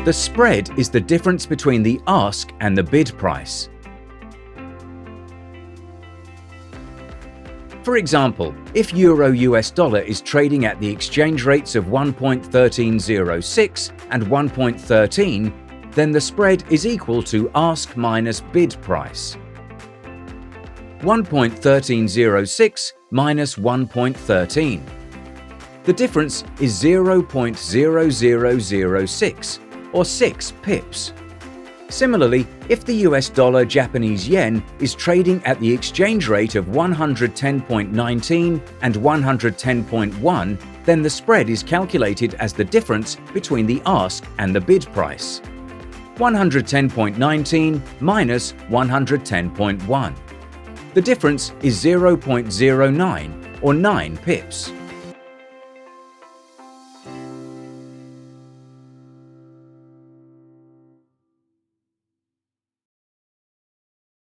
The spread is the difference between the ask and the bid price. For example, if Euro-US dollar is trading at the exchange rates of 1.1306 and 1.13, then the spread is equal to ask minus bid price. 1.1306 minus 1.13. The difference is 0.0006, or 6 pips. Similarly, if the US dollar Japanese yen is trading at the exchange rate of 110.19 and 110.1, then the spread is calculated as the difference between the ask and the bid price. 110.19 minus 110.1. The difference is 0.09, or 9 pips.